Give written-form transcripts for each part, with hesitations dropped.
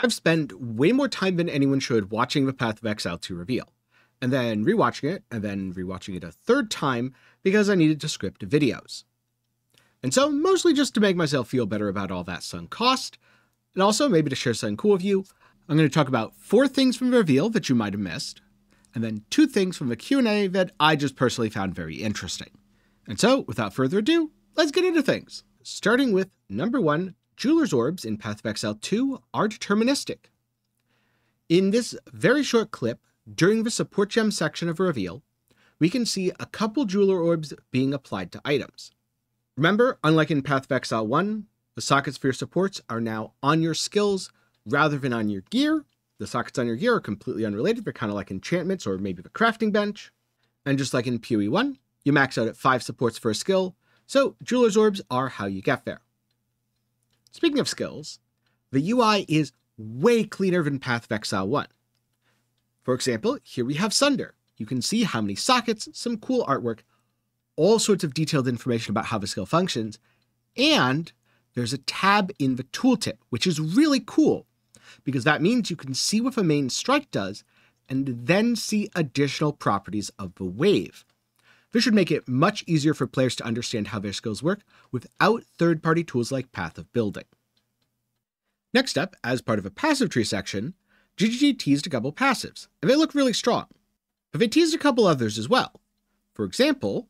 I've spent way more time than anyone should watching the Path of Exile 2 reveal, and then rewatching it, and then rewatching it a third time because I needed to script videos. And so, mostly just to make myself feel better about all that sunk cost, and also maybe to share something cool with you, I'm going to talk about 4 things from the reveal that you might have missed, and then 2 things from the Q&A that I just personally found very interesting. And so, without further ado, let's get into things. Starting with number 1, Jeweler's Orbs in Path of Exile 2 are deterministic. In this very short clip, during the support gem section of a reveal, we can see a couple Jeweler Orbs being applied to items. Remember, unlike in Path of Exile 1, the sockets for your supports are now on your skills rather than on your gear. The sockets on your gear are completely unrelated. They're kind of like enchantments or maybe the crafting bench. And just like in PoE 1, you max out at 5 supports for a skill, so Jeweler's Orbs are how you get there. Speaking of skills, the UI is way cleaner than Path of Exile 1. For example, here we have Sunder. You can see how many sockets, some cool artwork, all sorts of detailed information about how the skill functions, and there's a tab in the tooltip, which is really cool, because that means you can see what the main strike does, and then see additional properties of the wave. This should make it much easier for players to understand how their skills work without third-party tools like Path of Building. Next up, as part of a passive tree section, GGG teased a couple passives, and they look really strong. But they teased a couple others as well. For example,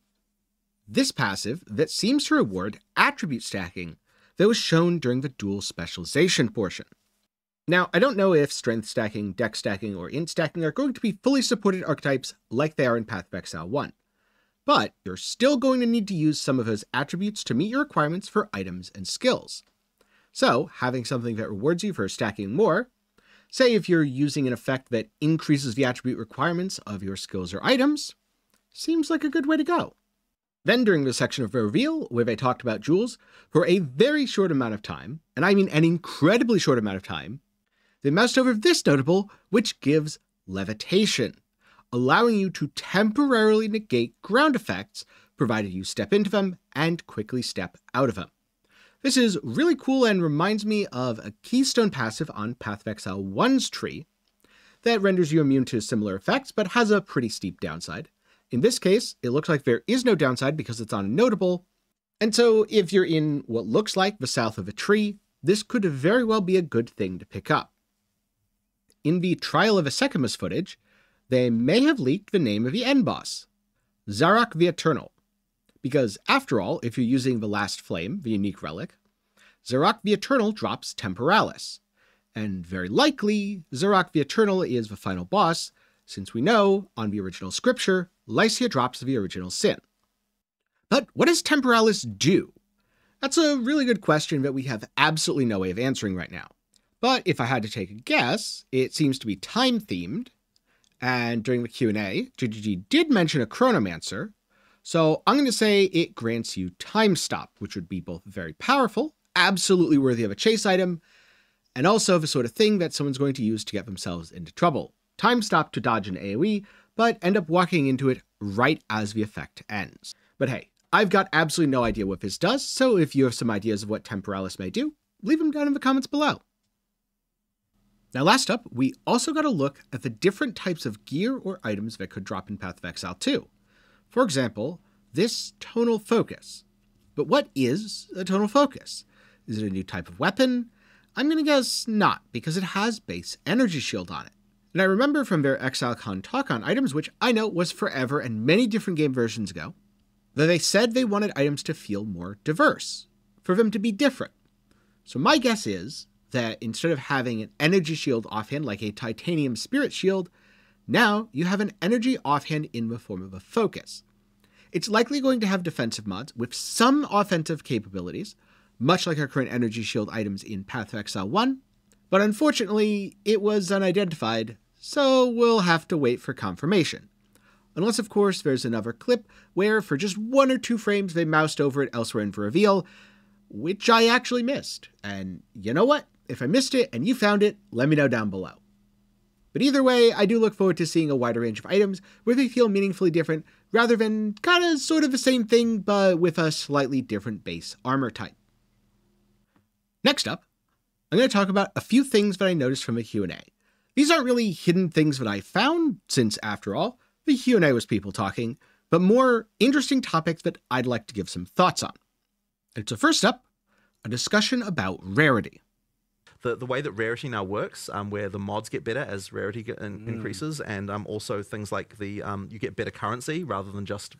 this passive that seems to reward attribute stacking that was shown during the dual specialization portion. Now, I don't know if strength stacking, dex stacking, or int stacking are going to be fully supported archetypes like they are in Path of Exile 1. But you're still going to need to use some of those attributes to meet your requirements for items and skills. So, having something that rewards you for stacking more, say if you're using an effect that increases the attribute requirements of your skills or items, seems like a good way to go. Then during the section of the reveal, where they talked about jewels, for a very short amount of time, and I mean an incredibly short amount of time, they moused over this notable, which gives levitation, allowing you to temporarily negate ground effects, provided you step into them and quickly step out of them. This is really cool and reminds me of a keystone passive on Path of Exile 1's tree that renders you immune to similar effects, but has a pretty steep downside. In this case, it looks like there is no downside because it's on a notable, and so if you're in what looks like the south of a tree, this could very well be a good thing to pick up. In the Trial of Asekimus footage, they may have leaked the name of the end boss, Zarok the Eternal, because after all, if you're using the Last Flame, the unique relic, Zarok the Eternal drops Temporalis, and very likely Zarok the Eternal is the final boss, since we know, on the original scripture, Lycia drops the original sin. But what does Temporalis do? That's a really good question that we have absolutely no way of answering right now. But if I had to take a guess, it seems to be time-themed, and during the Q&A, GGG did mention a Chronomancer, so I'm going to say it grants you Time Stop, which would be both very powerful, absolutely worthy of a chase item, and also the sort of thing that someone's going to use to get themselves into trouble. Time Stop to dodge an AoE, but end up walking into it right as the effect ends. But hey, I've got absolutely no idea what this does, so if you have some ideas of what Temporalis may do, leave them down in the comments below. Now last up, we also got a look at the different types of gear or items that could drop in Path of Exile 2. For example, this Tonal Focus. But what is a Tonal Focus? Is it a new type of weapon? I'm going to guess not, because it has base energy shield on it. And I remember from their ExileCon talk on items, which I know was forever and many different game versions ago, that they said they wanted items to feel more diverse, for them to be different. So my guess is that instead of having an energy shield offhand like a titanium spirit shield, now you have an energy offhand in the form of a focus. It's likely going to have defensive mods with some offensive capabilities, much like our current energy shield items in Path of Exile 1, but unfortunately it was unidentified, so we'll have to wait for confirmation. Unless of course there's another clip where for just 1 or 2 frames they moused over it elsewhere in the reveal, which I actually missed. And you know what? If I missed it and you found it, let me know down below. But either way, I do look forward to seeing a wider range of items where they feel meaningfully different, rather than kind of sort of the same thing, but with a slightly different base armor type. Next up, I'm going to talk about a few things that I noticed from the Q&A. These aren't really hidden things that I found, since after all, the Q&A was people talking, but more interesting topics that I'd like to give some thoughts on. And so first up, a discussion about rarity. The way that rarity now works, where the mods get better as rarity increases, and also things like the you get better currency rather than just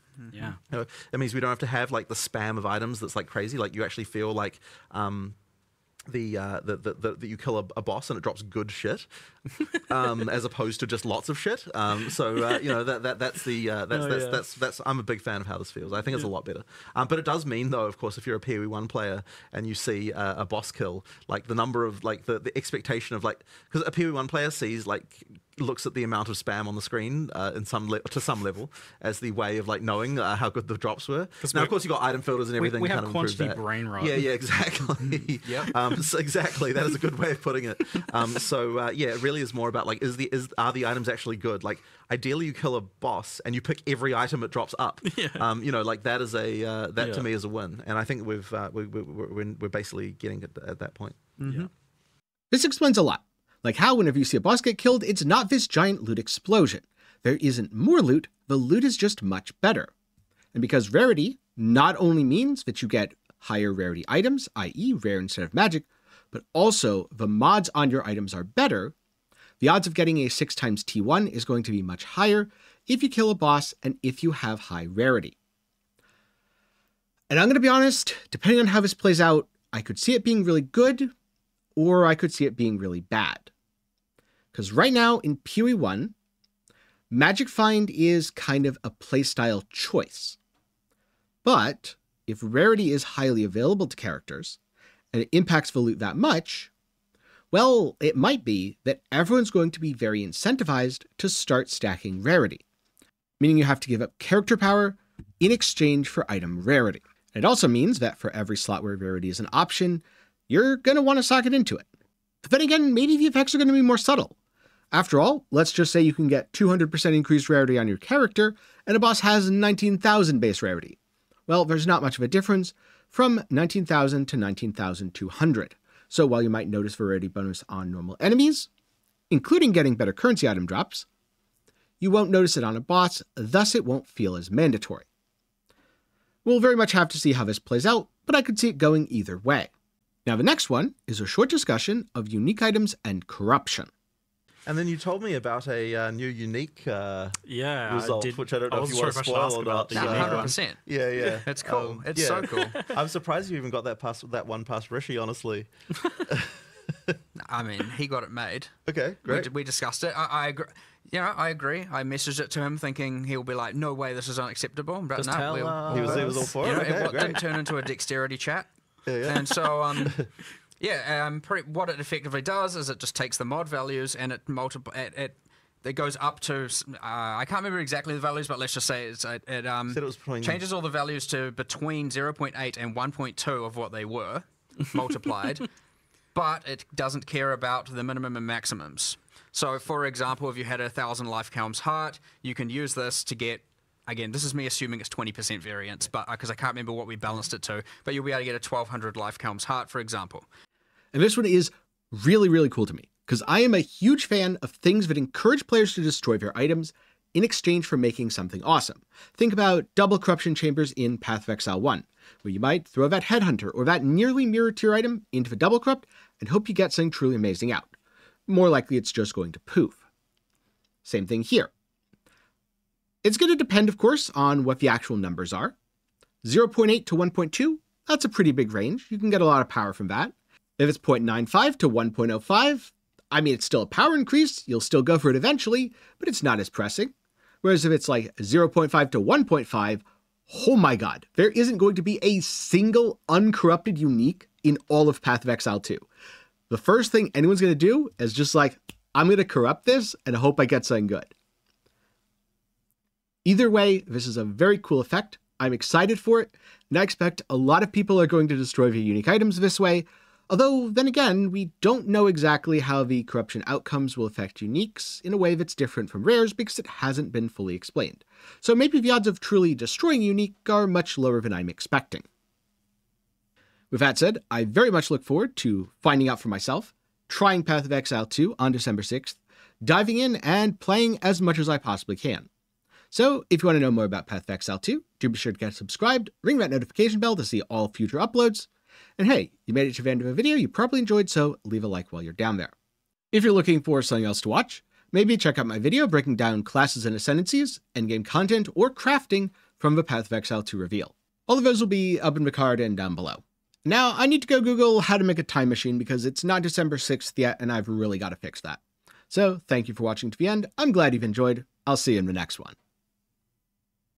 it means we don't have to have like the spam of items that's like crazy. Like you actually feel like that you kill a boss and it drops good shit, as opposed to just lots of shit. That's I'm a big fan of how this feels. I think it's a lot better. But it does mean though, of course, if you're a PoE1 player and you see a boss kill, like the number of like the expectation of like, because a PoE1 player looks at the amount of spam on the screen to some level as the way of like knowing how good the drops were. Now, of course, you got item filters and everything. We kind have of quantity that. brain rot. Yeah, exactly. So exactly, that is a good way of putting it. It really is more about like, are the items actually good? Like, ideally, you kill a boss and you pick every item it drops up. Like that is to me is a win, and I think we're basically getting it at that point. This explains a lot. Like how whenever you see a boss get killed, it's not this giant loot explosion. There isn't more loot, the loot is just much better. And because rarity not only means that you get higher rarity items, i.e. rare instead of magic, but also the mods on your items are better, the odds of getting a 6 times T1 is going to be much higher if you kill a boss and if you have high rarity. And I'm going to be honest, depending on how this plays out, I could see it being really good, or I could see it being really bad. Because right now in PoE1, Magic Find is kind of a playstyle choice. But if rarity is highly available to characters, and it impacts the loot that much, well, it might be that everyone's going to be very incentivized to start stacking rarity, meaning you have to give up character power in exchange for item rarity. It also means that for every slot where rarity is an option, you're going to want to sock it into it. But then again, maybe the effects are going to be more subtle. After all, let's just say you can get 200% increased rarity on your character, and a boss has 19,000 base rarity. Well, there's not much of a difference from 19,000 to 19,200. So while you might notice the rarity bonus on normal enemies, including getting better currency item drops, you won't notice it on a boss, thus it won't feel as mandatory. We'll very much have to see how this plays out, but I could see it going either way. Now the next one is a short discussion of unique items and corruption. And then you told me about a new unique result, which I don't know if you want to spoil or not. 100%. Yeah. It's cool. It's so cool. I'm surprised you even got that one past Rishi, honestly. I mean, he got it made. Okay, great. We discussed it. I agree. I agree. I messaged it to him thinking he'll be like, no way, this is unacceptable. But no, he was all for it. It didn't turn into a dexterity chat. Yeah. And so... what it effectively does is it just takes the mod values and it goes up to I can't remember exactly the values, but let's just say it changes all the values to between 0.8 and 1.2 of what they were multiplied, but it doesn't care about the minimum and maximums. So, for example, if you had 1,000 life counts heart, you can use this to get. Again, this is me assuming it's 20% variance, but because I can't remember what we balanced it to, but you'll be able to get a 1,200 life counts heart, for example. And this one is really, really cool to me, because I am a huge fan of things that encourage players to destroy their items in exchange for making something awesome. Think about double corruption chambers in Path of Exile 1, where you might throw that headhunter or that nearly mirror tier item into the double corrupt and hope you get something truly amazing out. More likely it's just going to poof. Same thing here. It's going to depend, of course, on what the actual numbers are. 0.8 to 1.2, that's a pretty big range. You can get a lot of power from that. If it's 0.95 to 1.05, I mean, it's still a power increase. You'll still go for it eventually, but it's not as pressing. Whereas if it's like 0.5 to 1.5, oh my god, there isn't going to be a single uncorrupted unique in all of Path of Exile 2. The first thing anyone's going to do is just like, I'm going to corrupt this and hope I get something good. Either way, this is a very cool effect. I'm excited for it, and I expect a lot of people are going to destroy the unique items this way, although then again, we don't know exactly how the corruption outcomes will affect uniques in a way that's different from rares because it hasn't been fully explained. So maybe the odds of truly destroying unique are much lower than I'm expecting. With that said, I very much look forward to finding out for myself, trying Path of Exile 2 on December 6th, diving in and playing as much as I possibly can. So if you want to know more about Path of Exile 2, do be sure to get subscribed, ring that notification bell to see all future uploads, and hey, you made it to the end of a video you probably enjoyed, so leave a like while you're down there. If you're looking for something else to watch, maybe check out my video breaking down classes and ascendancies, endgame content, or crafting from the Path of Exile 2 reveal. All of those will be up in the card and down below. Now, I need to go Google how to make a time machine because it's not December 6th yet, and I've really got to fix that. So, thank you for watching to the end. I'm glad you've enjoyed. I'll see you in the next one.